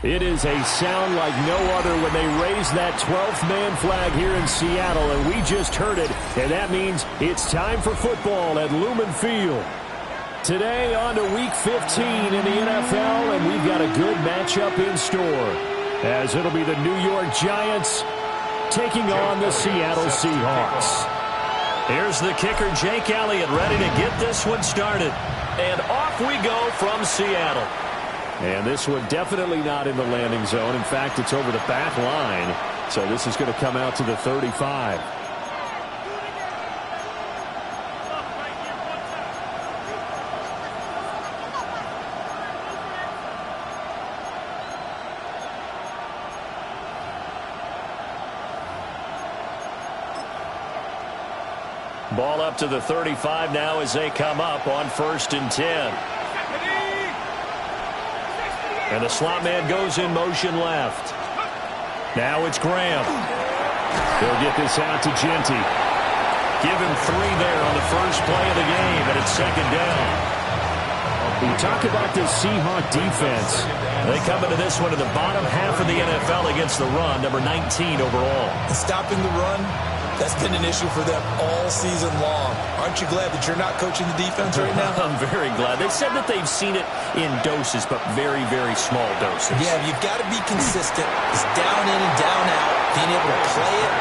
It is a sound like no other when they raise that 12th man flag here in Seattle, and we just heard it, and that means it's time for football at Lumen Field. Today on to Week 15 in the NFL, and we've got a good matchup in store, as it'll be the New York Giants taking on the Seattle Seahawks. Here's the kicker, Jake Elliott, ready to get this one started. And off we go from Seattle. And this one definitely not in the landing zone. In fact, it's over the back line. So this is going to come out to the 35. Ball up to the 35 now as they come up on 1st and 10. And the slot man goes in motion left. Now it's Graham. They'll get this out to Genty. Give him 3 there on the first play of the game, and it's 2nd down. We talk about this Seahawk defense. They come into this one in the bottom half of the NFL against the run, number 19 overall. And stopping the run, that's been an issue for them all season long. Aren't you glad that you're not coaching the defense right now? I'm very glad. They said that they've seen it in doses, but very, very small doses. Yeah, you've got to be consistent. It's down in and down out, being able to play it,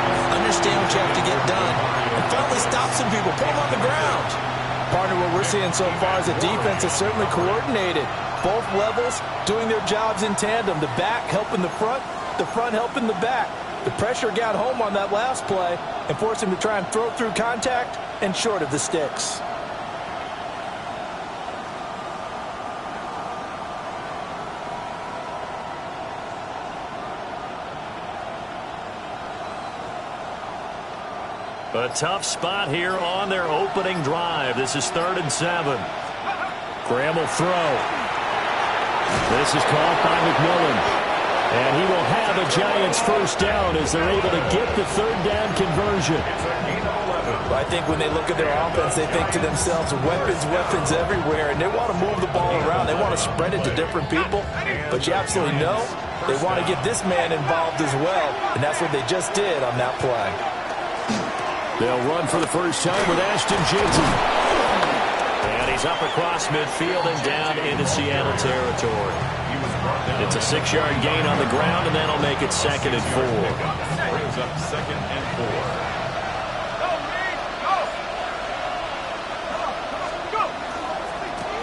understand what you have to get done, and finally stop some people, put them on the ground. Partner, what we're seeing so far is a defense is certainly coordinated. Both levels doing their jobs in tandem. The back helping the front helping the back. The pressure got home on that last play and forced him to try and throw through contact and short of the sticks. A tough spot here on their opening drive. This is 3rd and 7. Graham will throw. This is caught by McMillan. And he will have a Giants first down as they're able to get the 3rd down conversion. Well, I think when they look at their offense, they think to themselves, weapons everywhere, and they want to move the ball around. They want to spread it to different people, but you absolutely know they want to get this man involved as well, and that's what they just did on that play. They'll run for the first time with Ashton Genty. And he's up across midfield and down into Seattle territory. It's a 6-yard gain on the ground, and that'll make it 2nd and 4. Brings up 2nd and 4.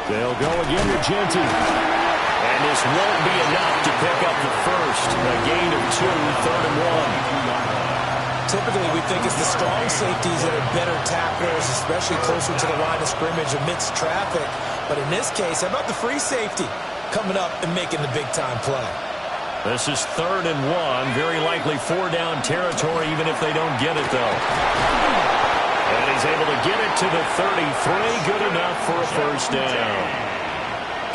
They'll go again to Genty. And this won't be enough to pick up the first. A gain of 2, 3rd and 1. Typically, we think it's the strong safeties that are better tacklers, especially closer to the line of scrimmage amidst traffic. But in this case, how about the free safety coming up and making the big-time play? This is 3rd and 1. Very likely 4-down territory, even if they don't get it, though. And he's able to get it to the 33. Good enough for a first down.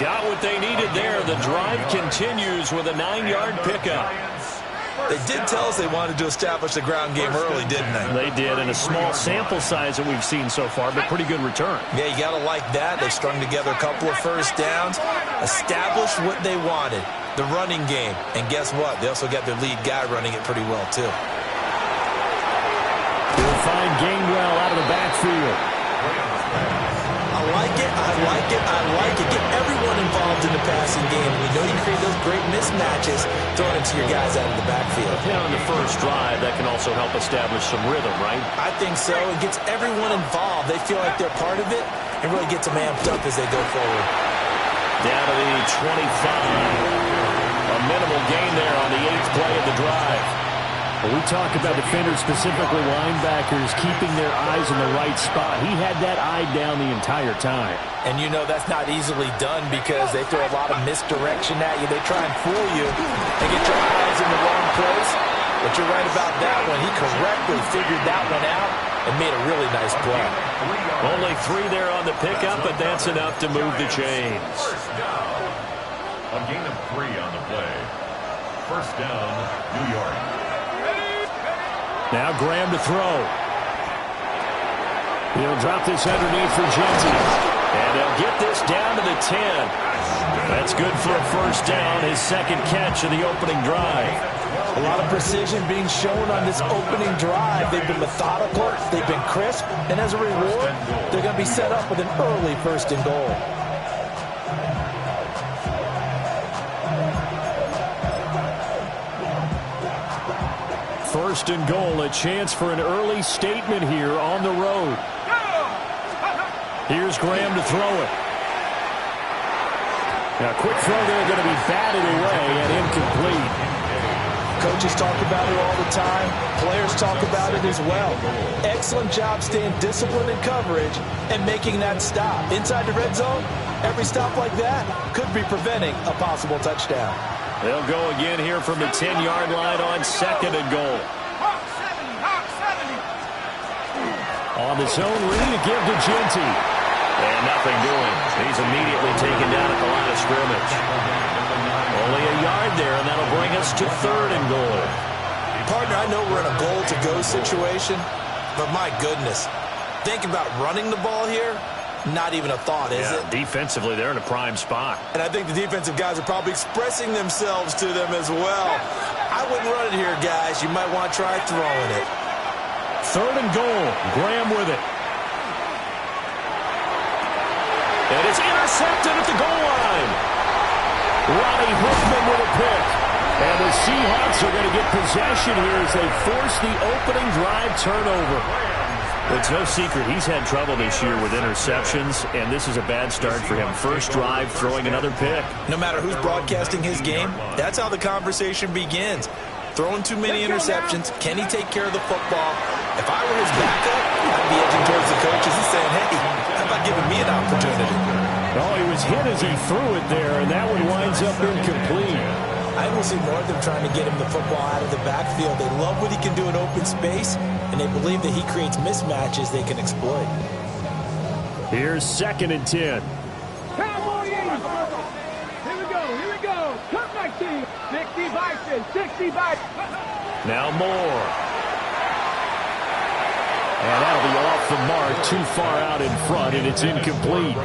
Got what they needed there. The drive continues with a 9-yard pickup. They did tell us they wanted to establish the ground game early, didn't they? They did, in a small sample size that we've seen so far, but pretty good return. Yeah, you got to like that. They strung together a couple of first downs, established what they wanted, the running game. And guess what? They also got their lead guy running it pretty well, too. They'll find Gainwell out of the backfield. I like it, I like it, I like it. Get everyone involved in the passing game. We know you create those great mismatches, throwing it to your guys out of the backfield. Now on the first drive, that can also help establish some rhythm, right? I think so. It gets everyone involved. They feel like they're part of it and really gets them amped up as they go forward. Down to the 25. A minimal gain there on the 8th play of the drive. Well, we talk about defenders, specifically linebackers, keeping their eyes in the right spot. He had that eye down the entire time. And you know that's not easily done because they throw a lot of misdirection at you. They try and fool you and get your eyes in the wrong place. But you're right about that one. He correctly figured that one out and made a really nice play. Only 3 there on the pickup, but that's enough to move the chains. A gain of 3 on the play. First down, New York. Now Graham to throw. He'll drop this underneath for Genty. And they'll get this down to the 10. That's good for a first down, his second catch of the opening drive. A lot of precision being shown on this opening drive. They've been methodical, they've been crisp, and as a reward, they're going to be set up with an early first and goal. First and goal, a chance for an early statement here on the road. Here's Graham to throw it. Now, quick throw there, going to be batted away and incomplete. Coaches talk about it all the time. Players talk about it as well. Excellent job staying disciplined in coverage and making that stop. Inside the red zone, every stop like that could be preventing a possible touchdown. They'll go again here from the 10-yard line on second and goal. On the zone read to give to Genty. And nothing doing. He's immediately taken down at the line of scrimmage. Only a yard there, and that'll bring us to third and goal. Partner, I know we're in a goal-to-go situation, but my goodness, think about running the ball here. Not even a thought, is it? Defensively, they're in a prime spot. And I think the defensive guys are probably expressing themselves to them as well. I wouldn't run it here, guys. You might want to try throwing it. Third and goal. Graham with it. And it's intercepted at the goal line. Ronnie Hickman with a pick. And the Seahawks are going to get possession here as they force the opening drive turnover. It's no secret he's had trouble this year with interceptions, and this is a bad start for him. First drive, throwing another pick. No matter who's broadcasting his game, that's how the conversation begins. Throwing too many interceptions. Can he take care of the football? If I were his backup, I'd be edging towards the coaches and saying, hey, how about giving me an opportunity? Oh, he was hit as he threw it there, and that one winds up incomplete. I will see more of them trying to get him the football out of the backfield. They love what he can do in open space, and they believe that he creates mismatches they can exploit. Here's second and 10. Cowboy 80. Here we go. Come back team. 60 Bison, 60 Bison. Now Moore. And that'll be off the mark, too far out in front, and it's incomplete.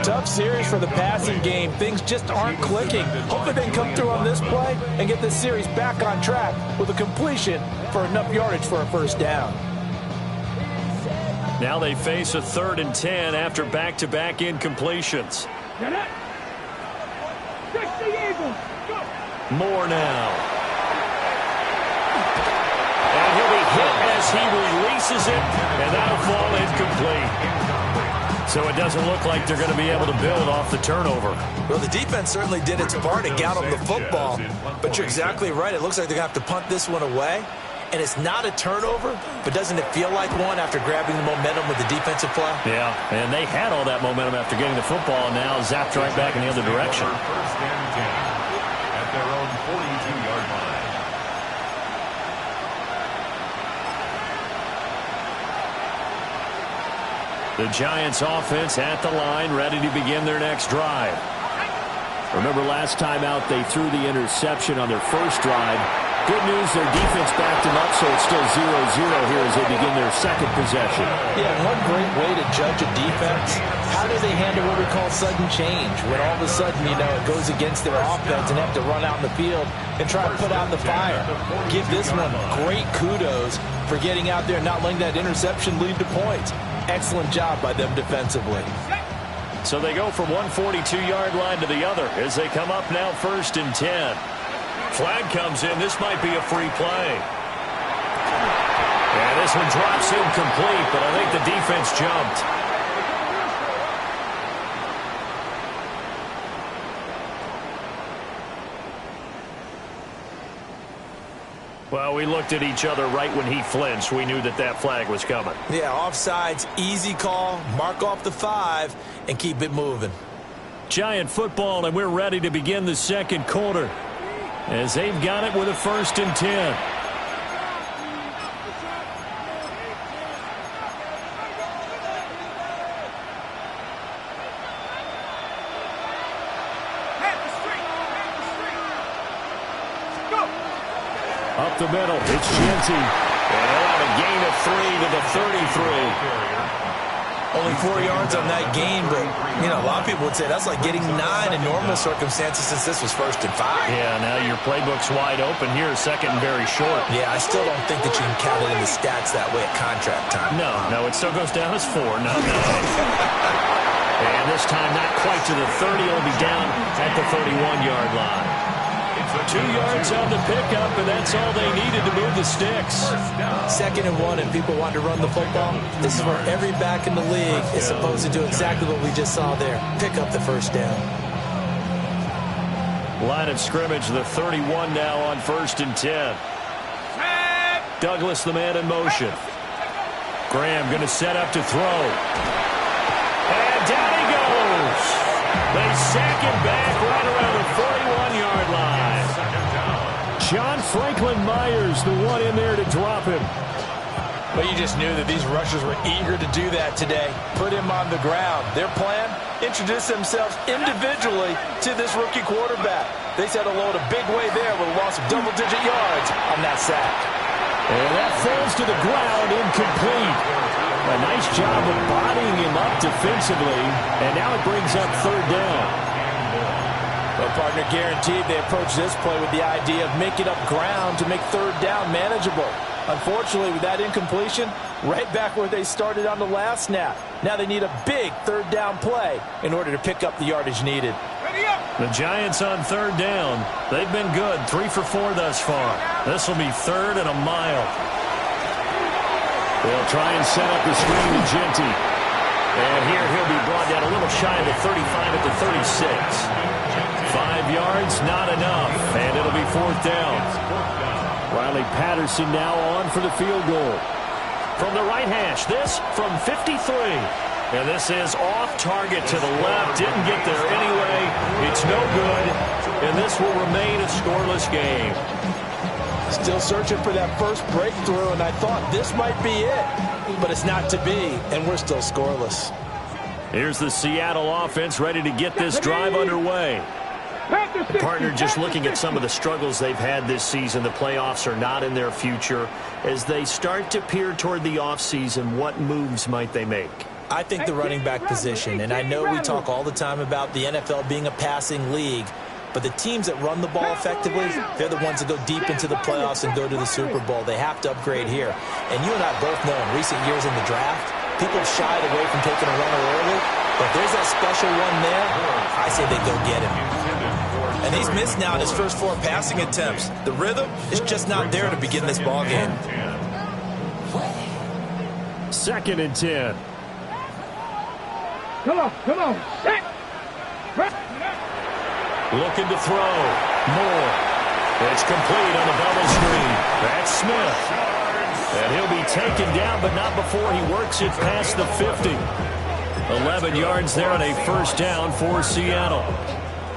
Tough series for the passing game. Things just aren't clicking. Hopefully they can come through on this play and get this series back on track with a completion for enough yardage for a first down. Now they face a third and 10 after back-to-back incompletions. Get it. 60 Eagles. Go. Moore now. And he'll be hit as he releases it, and that'll fall incomplete. So it doesn't look like they're going to be able to build off the turnover. Well, the defense certainly did its part to gallop the football, but you're exactly right. It looks like they're going to have to punt this one away, and it's not a turnover, but doesn't it feel like one after grabbing the momentum with the defensive play? Yeah, and they had all that momentum after getting the football, and now zapped right back in the other direction. First and 10 at their own 42-yard line. The Giants offense at the line, ready to begin their next drive. Remember last time out they threw the interception on their first drive. Good news, their defense backed them up, so it's still 0-0 here as they begin their second possession. Yeah, one great way to judge a defense, how do they handle what we call sudden change? When all of a sudden, you know, it goes against their offense and have to run out in the field and try to put out the fire. Give this one great kudos for getting out there and not letting that interception lead to points. Excellent job by them defensively. So they go from one 42-yard line to the other as they come up now first and 10. Flag comes in. This might be a free play. And this one drops incomplete, but I think the defense jumped. Well, we looked at each other right when he flinched. We knew that that flag was coming. Yeah, offsides, easy call, mark off the 5, and keep it moving. Giant football, and we're ready to begin the second quarter as they've got it with a first and 10. Up the middle, it's Genty. And they'll have a gain of 3 to the 33. Only 4 yards on that gain, but, you know, a lot of people would say that's like getting 9 in normal circumstances since this was 1st and 5. Yeah, now your playbook's wide open here, 2nd and very short. Yeah, I still don't think that you can count it in the stats that way at contract time. No, it still goes down as 4, not 9. And this time not quite to the 30, it'll be down at the 31-yard line. 2 yards on the pickup, and that's all they needed to move the sticks. 2nd and 1, and people want to run the football. This is where every back in the league is supposed to do exactly what we just saw there. Pick up the 1st down. Line of scrimmage, the 31 now on 1st and 10. Douglas, the man in motion. Graham going to set up to throw. And down he goes. They sack him back right around the 41-yard line. John Franklin Myers, the one in there to drop him. But you just knew that these rushers were eager to do that today. Put him on the ground. Their plan, introduce themselves individually to this rookie quarterback. They said hello to big way there with a loss of double-digit yards on that sack. And that falls to the ground, incomplete. A nice job of bodying him up defensively, and now it brings up 3rd down. Well, partner, guaranteed they approach this play with the idea of making up ground to make 3rd down manageable. Unfortunately, with that incompletion, right back where they started on the last snap. Now they need a big 3rd down play in order to pick up the yardage needed. The Giants on 3rd down. They've been good, 3 for 4 thus far. This will be 3rd and a mile. They'll try and set up the screen to Genty. And here he'll be brought down a little shy of the 35 at the 36. 5 yards, not enough, and it'll be 4th down. Riley Patterson now on for the field goal. From the right hash, this from 53. And this is off target to the left. Didn't get there anyway. It's no good, and this will remain a scoreless game. Still searching for that first breakthrough, and I thought this might be it. But it's not to be, and we're still scoreless. Here's the Seattle offense ready to get this drive underway. Partner, just looking at some of the struggles they've had this season, the playoffs are not in their future. As they start to peer toward the offseason, what moves might they make? I think the running back position, and I know we talk all the time about the NFL being a passing league, but the teams that run the ball effectively, they're the ones that go deep into the playoffs and go to the Super Bowl. They have to upgrade here. And you and I both know in recent years in the draft, people have shied away from taking a runner early, but if there's that special one there, I say they go get him. And he's missed now in his first 4 passing attempts. The rhythm is just not there to begin this ball game. 2nd and 10. Come on. Set. Looking to throw. Moore. It's complete on the bubble screen. That's Smith. And he'll be taken down, but not before he works it past the 50. 11 yards there on a 1st down for Seattle.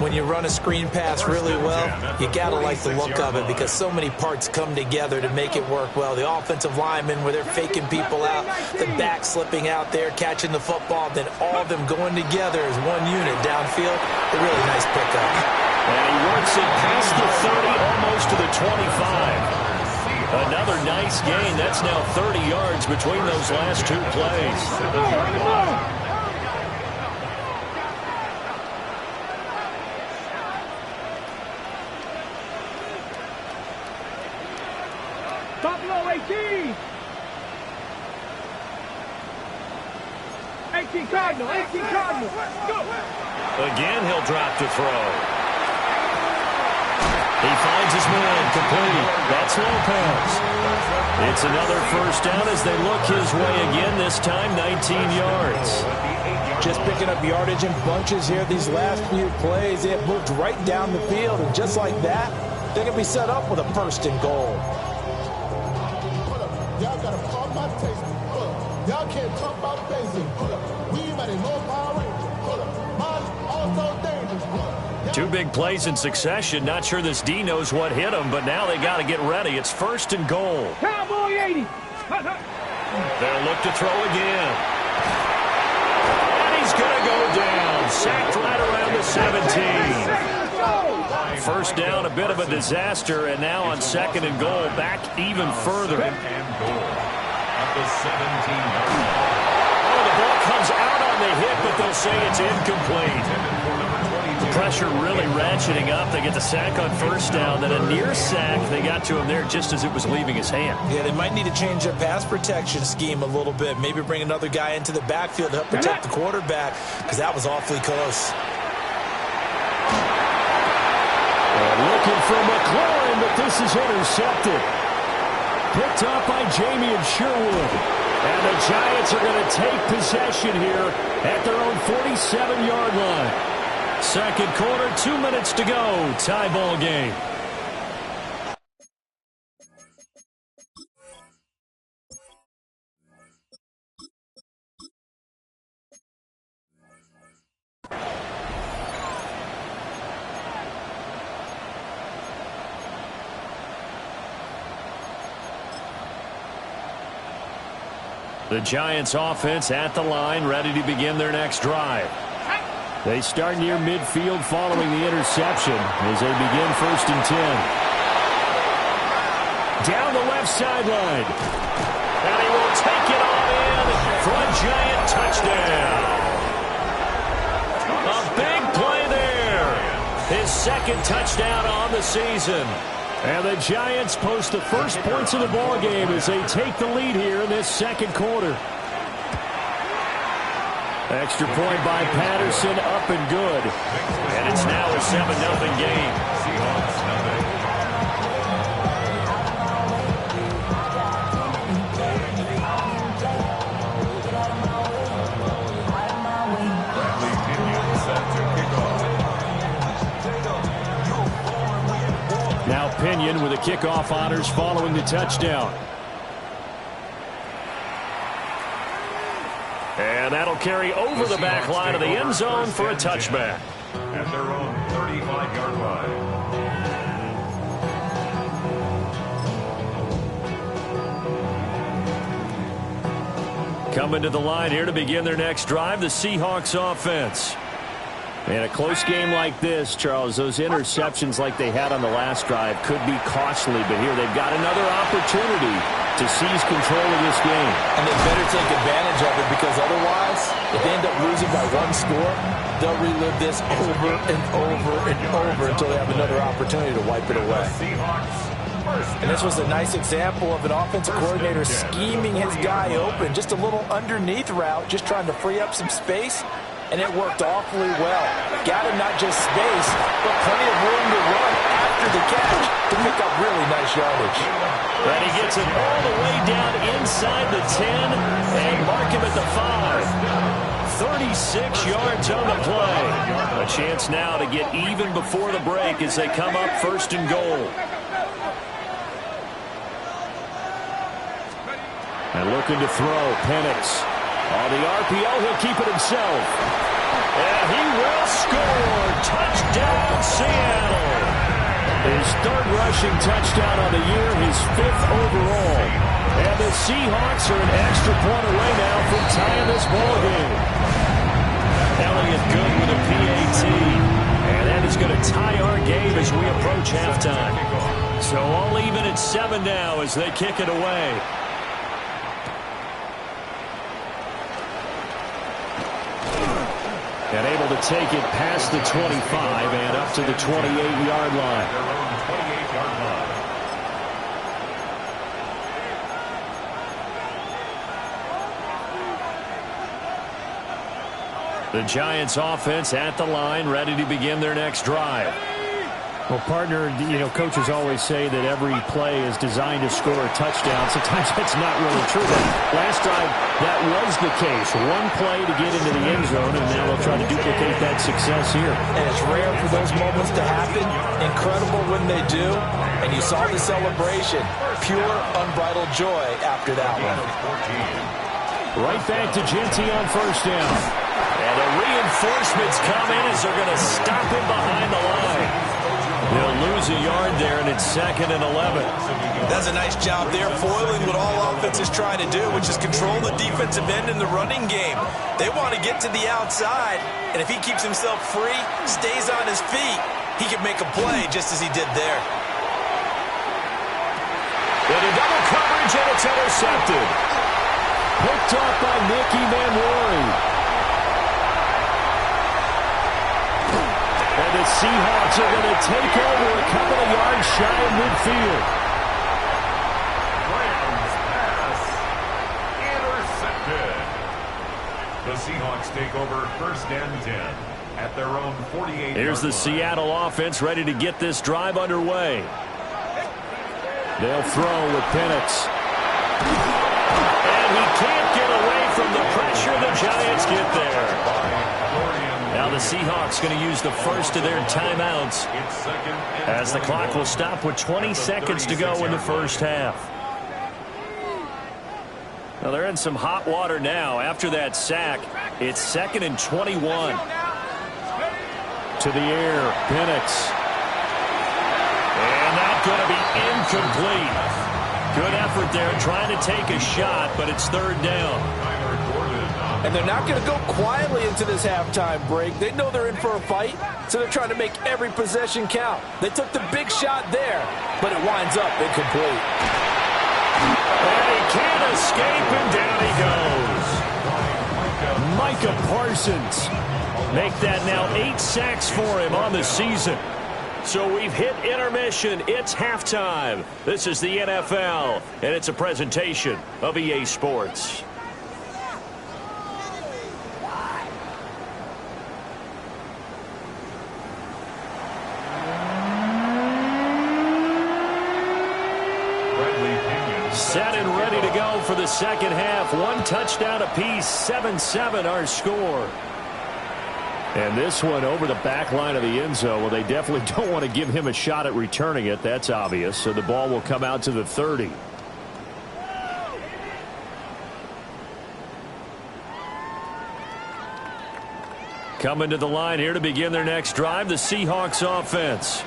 When you run a screen pass really well, you got to like the look of it because so many parts come together to make it work well. The offensive linemen, where they're faking people out, the back slipping out there, catching the football, then all of them going together as one unit downfield. A really nice pickup. And he works it past the 30, almost to the 25. Another nice gain. That's now 30 yards between those last 2 plays. Buffalo 18. 18 Cardinal. Go. Again, he'll drop to throw. He finds his man, complete. That's Lopez. It's another 1st down as they look his way again, this time 19 yards. Just picking up yardage in bunches here these last few plays. They have moved right down the field, and just like that, they're going to be set up with a 1st and goal. Y'all got to call my taste. Y'all can't talk about basic. We might know Power Rangers. Mine also dangerous. 2 big plays in succession. Not sure this D knows what hit him, but now they got to get ready. It's 1st and goal. Cowboy 80. They'll look to throw again. And he's going to go down. Sacked right around the 17. 1st down, a bit of a disaster, and now on 2nd and goal, back even further. And goal at the 17. Oh, the ball comes out on the hit, but they'll say it's incomplete. The pressure really ratcheting up. They get the sack on first down, then a near sack. They got to him there just as it was leaving his hand. Yeah, they might need to change their pass protection scheme a little bit. Maybe bring another guy into the backfield to help protect the quarterback, because that was awfully close. Looking for McLaurin, but this is intercepted. Picked up by Jamie and Sherwood. And the Giants are going to take possession here at their own 47-yard line. Second quarter, 2 minutes to go. Tie ball game. The Giants offense at the line, ready to begin their next drive. They start near midfield following the interception as they begin 1st and 10. Down the left sideline. And he will take it on in for a Giant touchdown. A big play there. His second touchdown on the season. And the Giants post the first points of the ball game as they take the lead here in this second quarter. Extra point by Patterson, up and good. And it's now a 7-0 game. Now Pinion with the kickoff honors following the touchdown. And that'll carry over the back line of the end zone for a touchback. At their own 35-yard line. Coming to the line here to begin their next drive, the Seahawks offense. In a close game like this, Charles, those interceptions like they had on the last drive could be costly, but here they've got another opportunity to seize control of this game. And they better take advantage of it, because otherwise, if they end up losing by one score, they'll relive this over and over and over until they have another opportunity to wipe it away. And this was a nice example of an offensive coordinator scheming his guy open. Just a little underneath route, just trying to free up some space. And it worked awfully well. Got him not just space, but plenty of room to run after the catch to pick up really nice yardage. And he gets it all the way down inside the 10 and mark him at the 5. 36 yards on the play. A chance now to get even before the break as they come up 1st and goal. And looking to throw, Penix. On the RPO, he'll keep it himself. And he will score. Touchdown, Seattle. His 3rd rushing touchdown on the year, his 5th overall. And the Seahawks are an extra point away now from tying this ball game. Elliott good with a PAT. And that is going to tie our game as we approach halftime. So all even at 7 now as they kick it away. And able to take it past the 25 and up to the 28-yard line. The Giants offense at the line, ready to begin their next drive. Well, partner, coaches always say that every play is designed to score a touchdown. Sometimes that's not really true. Last drive, that was the case. One play to get into the end zone, and now they'll try to duplicate that success here. And it's rare for those moments to happen. Incredible when they do. And you saw the celebration. Pure, unbridled joy after that one. Right back to Genty on 1st down. And the reinforcements come in as they're going to stop him behind the line. They'll lose a yard there, and it's 2nd and 11. That's a nice job there, foiling what all offenses try to do, which is control the defensive end in the running game. They want to get to the outside, and if he keeps himself free, stays on his feet, he can make a play just as he did there. Into double coverage, and it's intercepted. Picked off by Nicky Manwari. And the Seahawks are going to take over a couple of yards shy of midfield. Rams pass intercepted. The Seahawks take over 1st and 10 at their own 48. Here's the Seattle offense ready to get this drive underway. They'll throw with Penix. And he can't get away from the pressure. The Giants get there. Now the Seahawks going to use the first of their timeouts as the clock will stop with 20 seconds to go in the first half. Now they're in some hot water now. After that sack, it's 2nd and 21. To the air, Penix. And that's going to be incomplete. Good effort there trying to take a shot, but it's 3rd down. And they're not going to go quietly into this halftime break. They know they're in for a fight, so they're trying to make every possession count. They took the big shot there, but it winds up incomplete. And he can't escape, and down he goes. Micah Parsons. Make that now 8 sacks for him on the season. So we've hit intermission. It's halftime. This is the NFL, and it's a presentation of EA Sports. Set and ready to go for the second half. 1 touchdown apiece, 7-7 our score. And this one over the back line of the end zone. Well, they definitely don't want to give him a shot at returning it. That's obvious. So the ball will come out to the 30. Coming to the line here to begin their next drive, the Seahawks offense.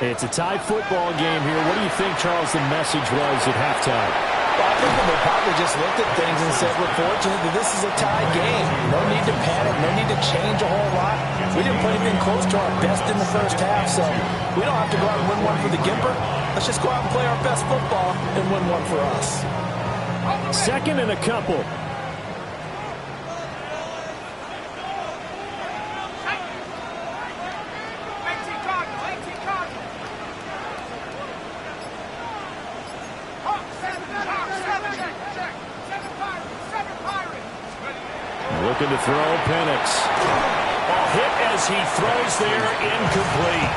It's a tie football game here. What do you think, Charles, the message was at halftime? Well, I think they probably just looked at things and said, we're fortunate that this is a tie game. No need to panic. No need to change a whole lot. We didn't play anything close to our best in the first half, so we don't have to go out and win one for the Gimper. Let's just go out and play our best football and win one for us. 2nd and a couple. Looking to throw, Penix. Hit as he throws there, incomplete.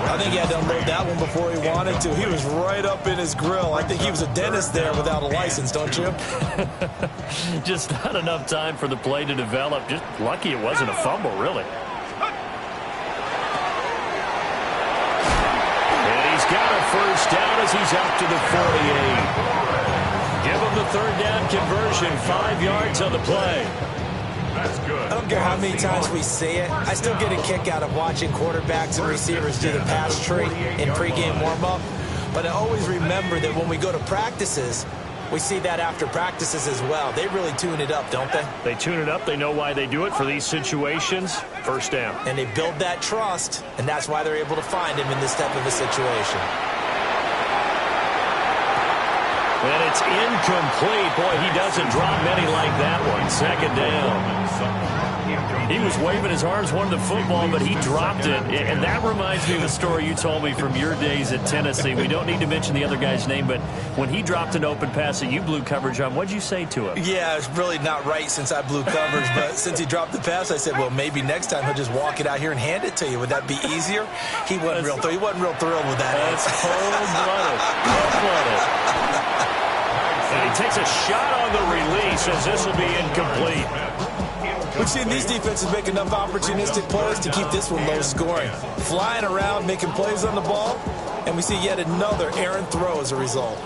I think he had to unload that one before he wanted to. He was right up in his grill. I think he was a dentist there without a license, don't you? Just not enough time for the play to develop. Just lucky it wasn't a fumble, really. And he's got a first down as he's up to the 48. Give him the 3rd down conversion, 5 yards on the play. That's good. I don't care how many times we see it. I still get a kick out of watching quarterbacks and receivers do the pass tree in pregame warm-up. But I always remember that when we go to practices, we see that after practices as well. They really tune it up, don't they? They tune it up. They know why they do it for these situations. First down. And they build that trust, and that's why they're able to find him in this type of a situation. And it's incomplete. Boy, he doesn't drop many like that one. 2nd down. He was waving his arms, wanted the football, but he dropped it. And that reminds me of a story you told me from your days at Tennessee. We don't need to mention the other guy's name, but when he dropped an open pass that you blew coverage on, what'd you say to him? Yeah, it's really not right since I blew coverage, but since he dropped the pass, I said, well, maybe next time he'll just walk it out here and hand it to you. Would that be easier? He wasn't real thrilled with that. That's cold-blooded. Cold-blooded. And he takes a shot on the release as this will be incomplete. We've seen these defenses make enough opportunistic plays to keep this one low scoring. Flying around, making plays on the ball, and we see yet another errant throw as a result.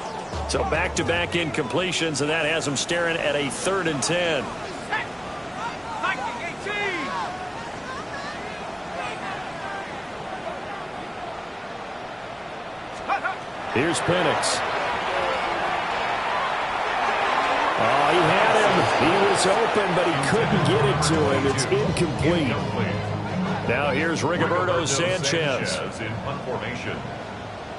So back-to-back incompletions, and that has them staring at a 3rd and 10. Here's Penix. Oh, he had him. He was open, but he couldn't get it to him. It's incomplete. Now here's Rigoberto Sanchez in punt formation.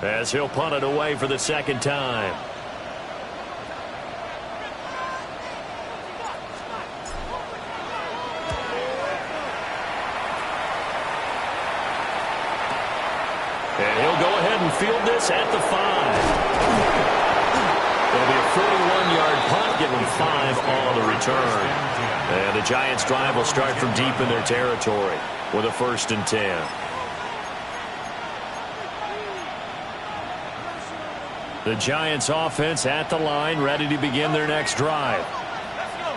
as he'll punt it away for the 2nd time. field this at the 5. It'll be a 41-yard punt, give them 5 on the return. And the Giants' drive will start from deep in their territory with a 1st and 10. The Giants' offense at the line, ready to begin their next drive.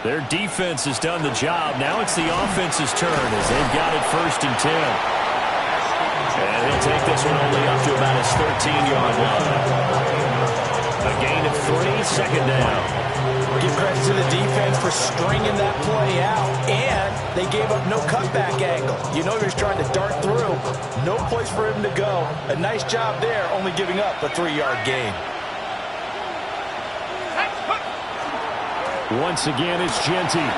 Their defense has done the job. Now it's the offense's turn as they've got it 1st and 10. And he'll take this one only up to about his 13-yard line. A gain of 3, 2nd down. Give credit to the defense for stringing that play out, and they gave up no cutback angle. You know he was trying to dart through. No place for him to go. A nice job there, only giving up a 3-yard gain. Once again, it's Genty.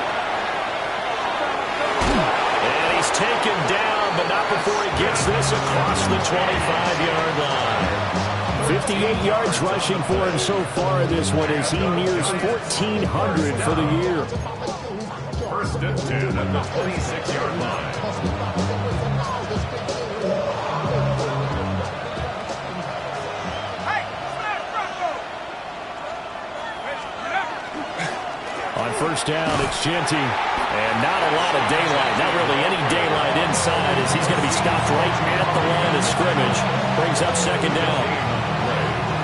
And he's taken down, but not before he gets this across the 25-yard line. 58 yards rushing for him so far in this one as he nears 1,400 for the year. 1st and 10 at the 26-yard line. On 1st down, it's Genty. And not a lot of daylight, not really any daylight inside as he's going to be stopped right at the line of scrimmage. Brings up 2nd down.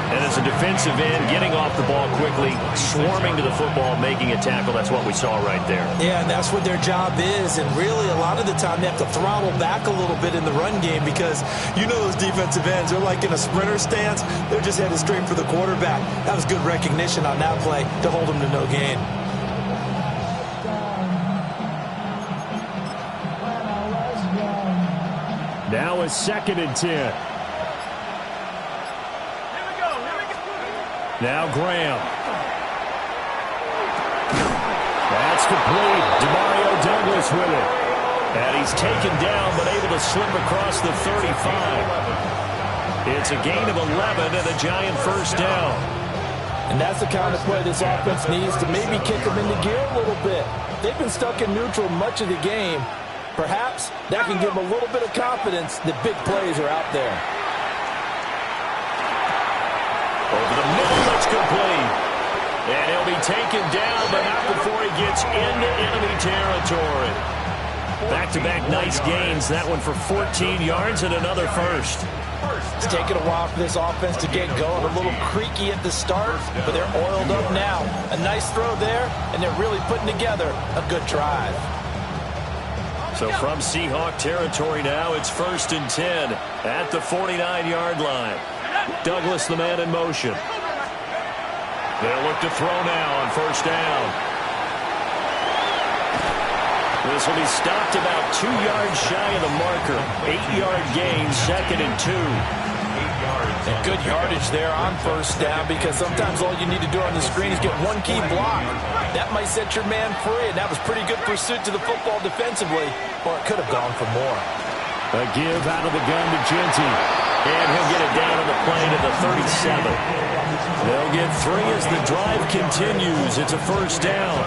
And as a defensive end, getting off the ball quickly, swarming to the football, making a tackle, that's what we saw right there. Yeah, and that's what their job is. And really, a lot of the time, they have to throttle back a little bit in the run game because you know those defensive ends, they're like in a sprinter stance. They're just headed straight for the quarterback. That was good recognition on that play to hold them to no gain. Now a 2nd and 10. Now Graham. That's complete. Demario Douglas with it. And he's taken down but able to slip across the 35. It's a gain of 11 and a Giant 1st down. And that's the kind of play this offense needs to maybe kick them into gear a little bit. They've been stuck in neutral much of the game. Perhaps that can give them a little bit of confidence that big plays are out there. Over the middle, that's complete. And he'll be taken down, but not before he gets into enemy territory. Back-to-back nice gains. That one for 14 yards and another 1st. It's taken a while for this offense to get going. A little creaky at the start, but they're oiled up now. A nice throw there, and they're really putting together a good drive. So from Seahawk territory now, it's 1st and 10 at the 49-yard line. Douglas, the man in motion. They'll look to throw now on 1st down. This will be stopped about 2 yards shy of the marker. 8-yard gain, 2nd and 2. And good yardage there on 1st down because sometimes all you need to do on the screen is get one key block. That might set your man free, and that was pretty good pursuit to the football defensively, or it could have gone for more. A give out of the gun to Genty. And he'll get it down on the play to the 37. They'll get 3 as the drive continues. It's a 1st down.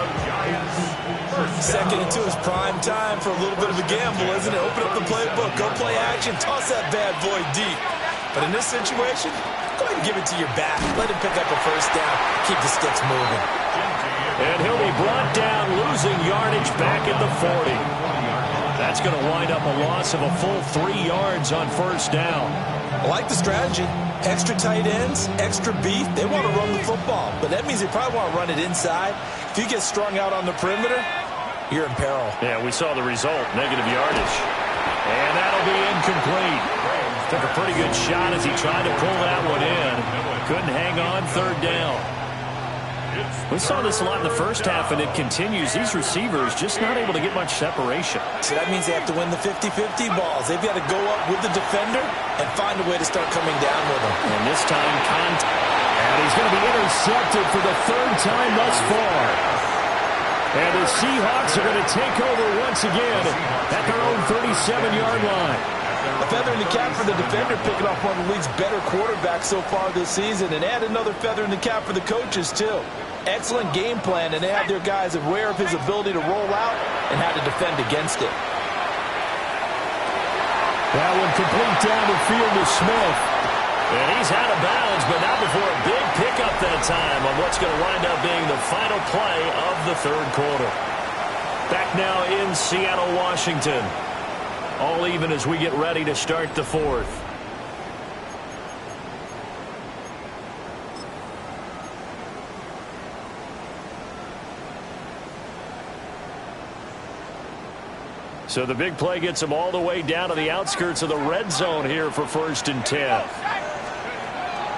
2nd and 2 is prime time for a little bit of a gamble, isn't it? Open up the playbook, go play action, toss that bad boy deep. But in this situation, go ahead and give it to your back. Let him pick up a 1st down. Keep the sticks moving. And he'll be brought down, losing yardage back at the 40. That's going to wind up a loss of a full 3 yards on 1st down. I like the strategy. Extra tight ends, extra beef. They want to run the football, but that means they probably want to run it inside. If you get strung out on the perimeter, you're in peril. Yeah, we saw the result, negative yardage. And that'll be incomplete. Took a pretty good shot as he tried to pull that one in. Couldn't hang on 3rd down. We saw this a lot in the 1st half, and it continues. These receivers just not able to get much separation. So that means they have to win the 50-50 balls. They've got to go up with the defender and find a way to start coming down with them. And this time, and he's going to be intercepted for the 3rd time thus far. And the Seahawks are going to take over once again at their own 37-yard line. A feather in the cap for the defender, picking off one of the league's better quarterbacks so far this season, and add another feather in the cap for the coaches, too. Excellent game plan, and they have their guys aware of his ability to roll out and how to defend against it. That one complete down the field to Smith. And he's out of bounds, but not before a big pickup that time on what's going to wind up being the final play of the third quarter. Back now in Seattle, Washington. All even as we get ready to start the fourth. So the big play gets him all the way down to the outskirts of the red zone here for 1st and 10.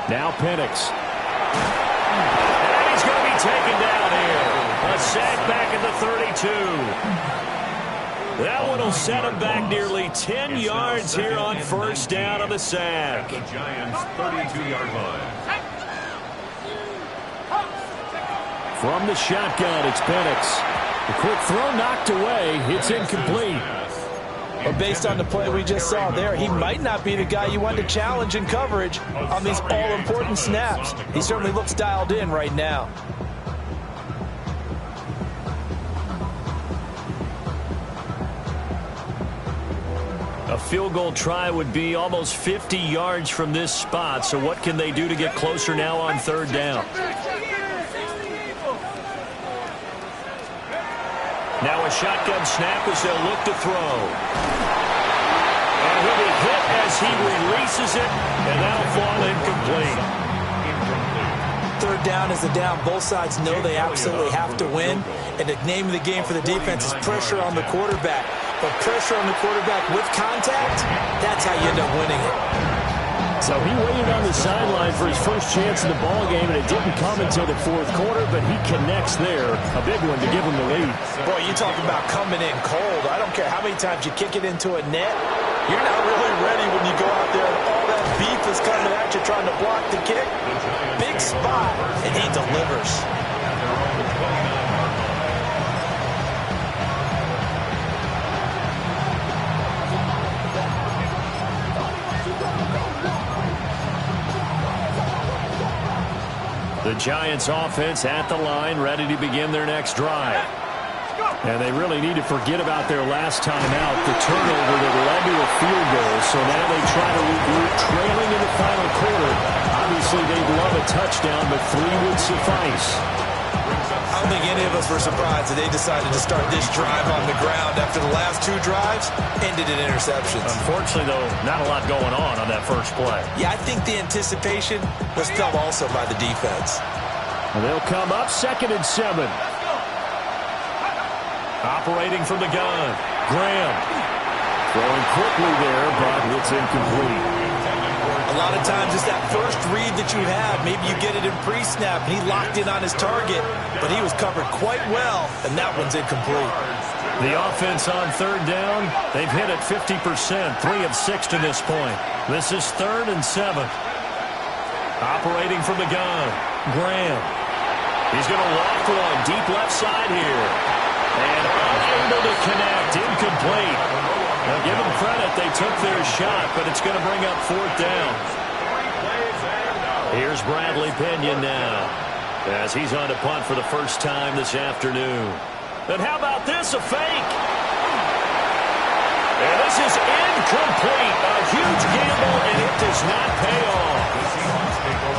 Now Penix. And he's going to be taken down here. A sack back at the 32. That one will set him back nearly 10 yards here on 1st down on the sack. The Giants' 32-yard line. From the shotgun, it's Penix. The quick throw knocked away. It's incomplete. But based on the play we just saw there, he might not be the guy you want to challenge in coverage on these all-important snaps. He certainly looks dialed in right now. A field goal try would be almost 50 yards from this spot. So what can they do to get closer now on 3rd down? Now a shotgun snap as they'll look to throw. And he'll be hit as he releases it, and that'll fall incomplete. 3rd down is a down. Both sides know they absolutely have to win. And the name of the game for the defense is pressure on the quarterback. But pressure on the quarterback with contact, that's how you end up winning it. So he waited on the sideline for his first chance in the ball game, and it didn't come until the 4th quarter, but he connects there. A big one to give him the lead. Boy, you talk about coming in cold. I don't care how many times you kick it into a net. You're not really ready when you go out there and all that beef is coming at you trying to block the kick. Big spot, and he delivers. The Giants offense at the line, ready to begin their next drive. And they really need to forget about their last time out, the turnover that led to a field goal. So now they try to regroup, trailing in the final quarter. Obviously, they'd love a touchdown, but 3 would suffice. I don't think any of us were surprised that they decided to start this drive on the ground after the last 2 drives ended in interceptions. Unfortunately, though, not a lot going on that first play. Yeah, I think the anticipation was felt also by the defense. And they'll come up 2nd and 7. Operating from the gun, Graham. Throwing quickly there, but it's incomplete. A lot of times it's that first read that you have. Maybe you get it in pre-snap, and he locked in on his target, but he was covered quite well, and that one's incomplete. The offense on 3rd down, they've hit it 50%, 3 of 6 to this point. This is 3rd and 7. Operating from the gun, Graham. He's going to loft one deep left side here. And unable to connect, incomplete. Now give them credit, they took their shot, but it's going to bring up 4th down. Here's Bradley Pinion now, as he's on to punt for the first time this afternoon. And how about this, a fake? And this is incomplete. A huge gamble, and it does not pay off.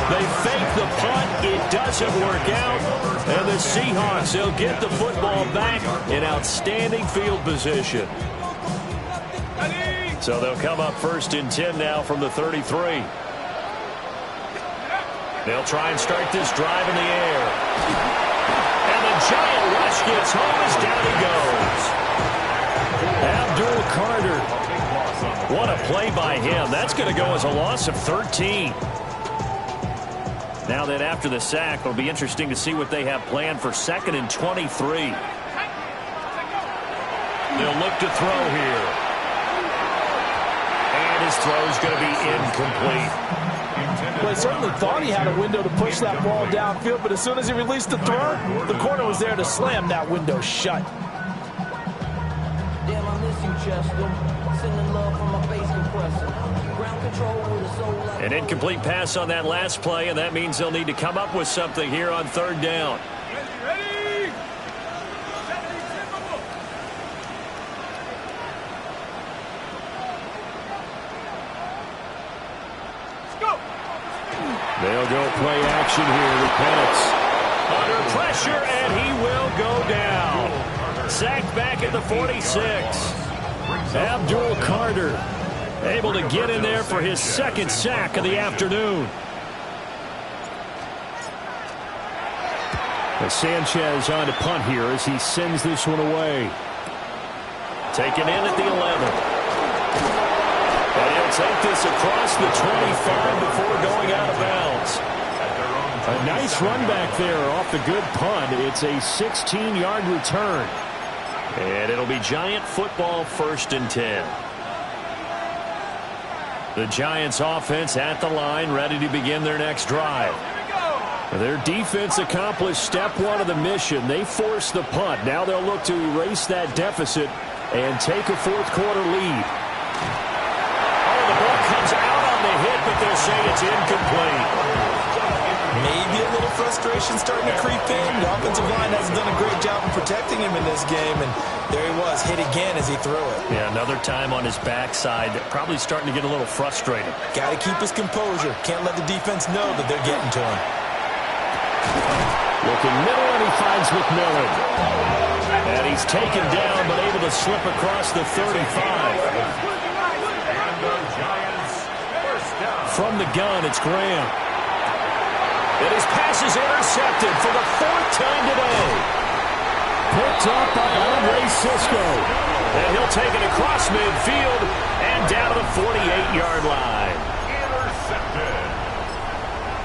They fake the punt. It doesn't work out. And the Seahawks, they'll get the football back in outstanding field position. So they'll come up 1st and 10 now from the 33. They'll try and start this drive in the air. And the giant rush gets home as down he goes. Abdul Carter. What a play by him. That's going to go as a loss of 13. Now that after the sack, it'll be interesting to see what they have planned for 2nd and 23. They'll look to throw here. And his throw is going to be incomplete. Well, he certainly thought he had a window to push that ball downfield, but as soon as he released the throw, the corner was there to slam that window shut. Damn, I miss you, Chester. Sending love from my face compressor. Ground control with a soul like... An incomplete pass on that last play, and that means they'll need to come up with something here on 3rd down. Ready? Let's go. They'll go play action here with Penix. Under pressure, and he will go down. Sacked back at the 46. Abdul Carter able to get in there for his second sack of the afternoon. Sanchez on to punt here as he sends this one away. Taken in at the 11. And he'll take this across the 25 before going out of bounds. A nice run back there off the good punt. It's a 16-yard return. And it'll be Giant football, 1st and 10. The Giants offense at the line, ready to begin their next drive. Their defense accomplished step 1 of the mission. They forced the punt. Now they'll look to erase that deficit and take a 4th quarter lead. Oh, the ball comes out on the hit, but they'll say it's incomplete. Maybe a little frustration starting to creep in. The offensive line hasn't done a great job of protecting him in this game, and there he was, hit again as he threw it. Yeah, another time on his backside, probably starting to get a little frustrated. Got to keep his composure. Can't let the defense know that they're getting to him. Looking middle, and he finds McMillan. And he's taken down, but able to slip across the 35. From the gun, it's Graham. And his pass is intercepted for the 4th time today. Picked up by Andre Cisco. And he'll take it across midfield and down to the 48-yard line. Intercepted.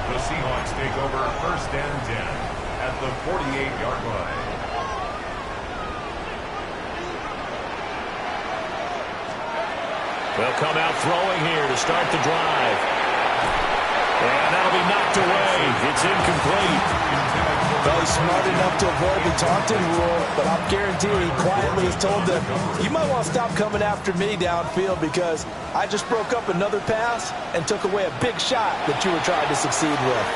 The Seahawks take over 1st and 10 at the 48-yard line. They'll come out throwing here to start the drive. And that'll be knocked away. It's incomplete. Well, he's smart enough to avoid the taunting rule, but I'm guaranteed he quietly has told them, you might want to stop coming after me downfield because I just broke up another pass and took away a big shot that you were trying to succeed with.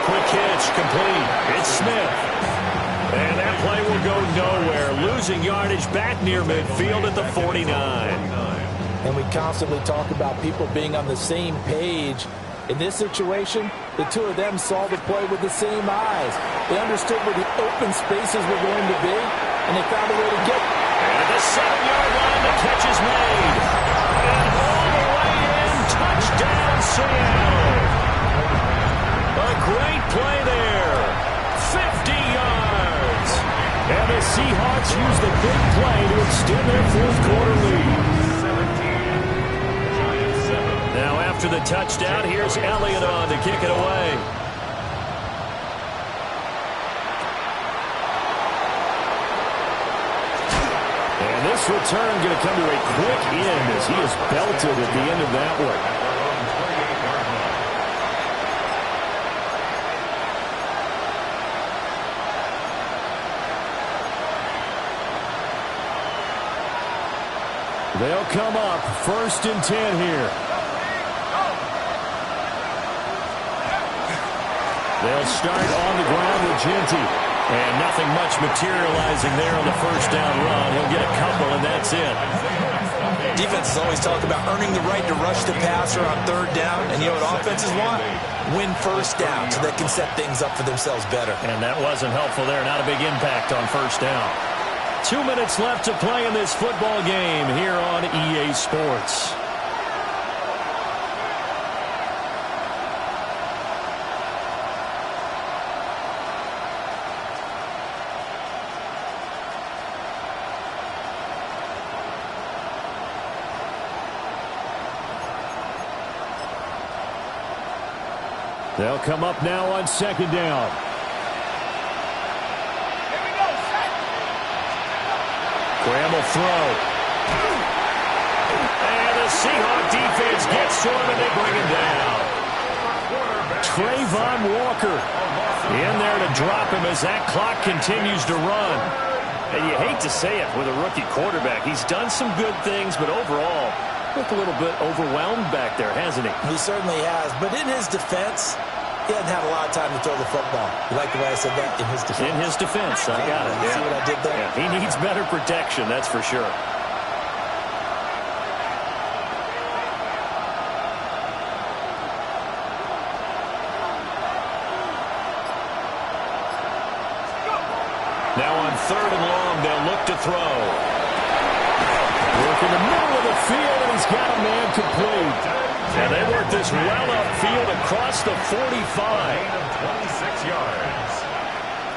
Quick hitch, complete. It's Smith. And that play will go nowhere. Losing yardage back near midfield at the 49. And we constantly talk about people being on the same page. In this situation, the two of them saw the play with the same eyes. They understood where the open spaces were going to be, and they found a way to get. And at the 7-yard line, the catch is made. And all the way in, touchdown Seattle. A great play there. 50 yards. And the Seahawks use the big play to extend their 4th quarter lead. Now after the touchdown, here's Elliott on to kick it away. And this return going to come to a quick end as he is belted at the end of that one. They'll come up 1st and 10 here. They'll start on the ground with Genty. And nothing much materializing there on the 1st down run. He'll get a couple, and that's it. Defenses always talk about earning the right to rush the passer on 3rd down. And you know what offenses want? Win 1st down so they can set things up for themselves better. And that wasn't helpful there. Not a big impact on 1st down. 2 minutes left to play in this football game here on EA Sports. They'll come up now on 2nd down. Graham will throw. And the Seahawk defense gets to him, and they bring him down. Trayvon Walker in there to drop him as that clock continues to run. And you hate to say it with a rookie quarterback. He's done some good things, but overall, looked a little bit overwhelmed back there, hasn't he? He certainly has. But in his defense, he hasn't had a lot of time to throw the football. You like the way I said that? In his defense. In his defense. I got it. You see what I did there? Yeah, he needs better protection, that's for sure. 3rd and long. They'll look to throw. Work in the middle of the field, and he's got a man complete. And they work this well upfield across the 45. Gain of 26 yards.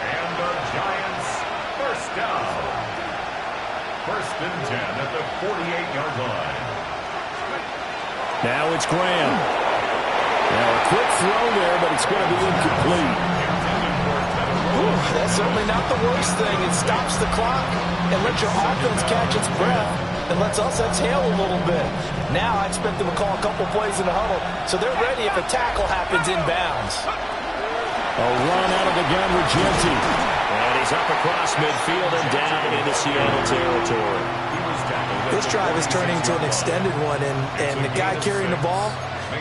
And the Giants first down. 1st and 10 at the 48-yard line. Now it's Graham. Now a quick throw there, but it's going to be incomplete. Ooh, that's certainly not the worst thing. It stops the clock and lets your offense catch its breath and lets us exhale a little bit. Now I expect them to call a couple plays in the huddle so they're ready if a tackle happens inbounds. A run out of the gun, Regenti. And he's up across midfield and down into Seattle territory. This drive is turning into an extended one, and the guy carrying the ball,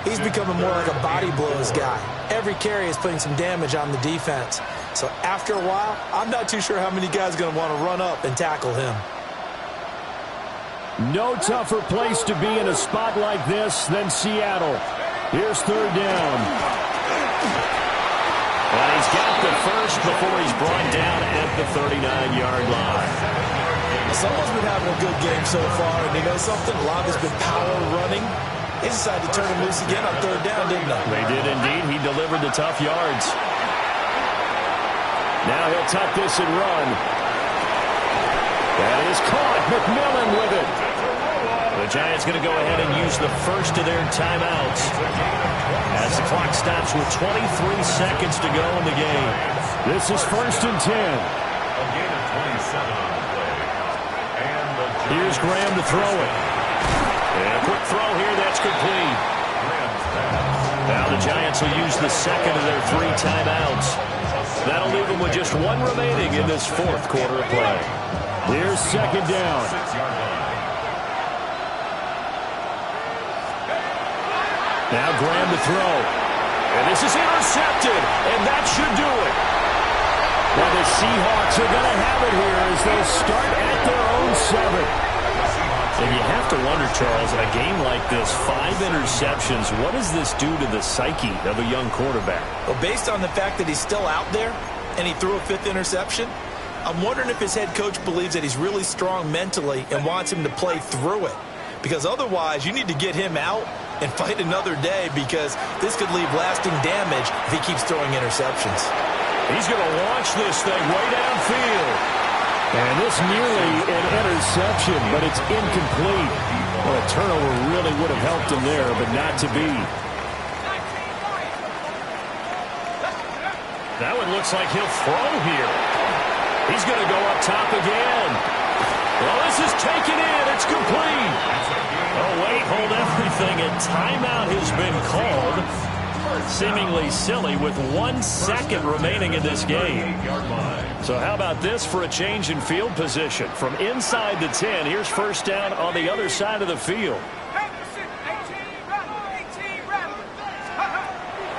he's becoming more like a body blows guy. Every carry is putting some damage on the defense. So after a while, I'm not too sure how many guys are going to want to run up and tackle him. No tougher place to be in a spot like this than Seattle. Here's 3rd down. And he's got the first before he's brought down at the 39-yard line. Someone's been having a good game so far, and you know something? A lot of it's been power running. They decided to turn him loose again on 3rd down, didn't they? They did indeed. He delivered the tough yards. Now he'll tuck this and run. That is caught. McMillan with it. The Giants going to go ahead and use the first of their timeouts as the clock stops with 23 seconds to go in the game. This is 1st and 10. A gain of 27 on the play. And the Here's Graham to throw it. And a quick throw here. That's complete. Now the Giants will use the second of their 3 timeouts. That'll leave them with just 1 remaining in this 4th quarter of play. Here's 2nd down. 6-yard line. Now Graham to throw. And this is intercepted, and that should do it. Well, the Seahawks are going to have it here as they start at their own 7. And you have to wonder, Charles, in a game like this, 5 interceptions, what does this do to the psyche of a young quarterback? Well, based on the fact that he's still out there and he threw a 5th interception, I'm wondering if his head coach believes that he's really strong mentally and wants him to play through it. Because otherwise, you need to get him out and fight another day, because this could leave lasting damage if he keeps throwing interceptions. He's going to launch this thing way downfield. And this nearly an interception, but it's incomplete. Well, a turnover really would have helped him there, but not to be. That one looks like he'll throw here. He's going to go up top again. Well, this is taken in. It's complete. Oh, wait, hold everything. A timeout has been called. Seemingly silly with 1 second remaining in this game. So how about this for a change in field position? From inside the 10, here's 1st down on the other side of the field.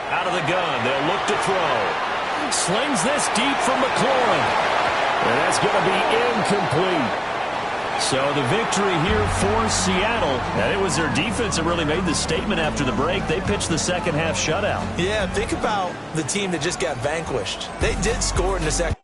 Out of the gun, they'll look to throw. Slings this deep from McLaurin. And that's going to be incomplete. So the victory here for Seattle. And it was their defense that really made the statement after the break. They pitched the second half shutout. Yeah, think about the team that just got vanquished. They did score in the second.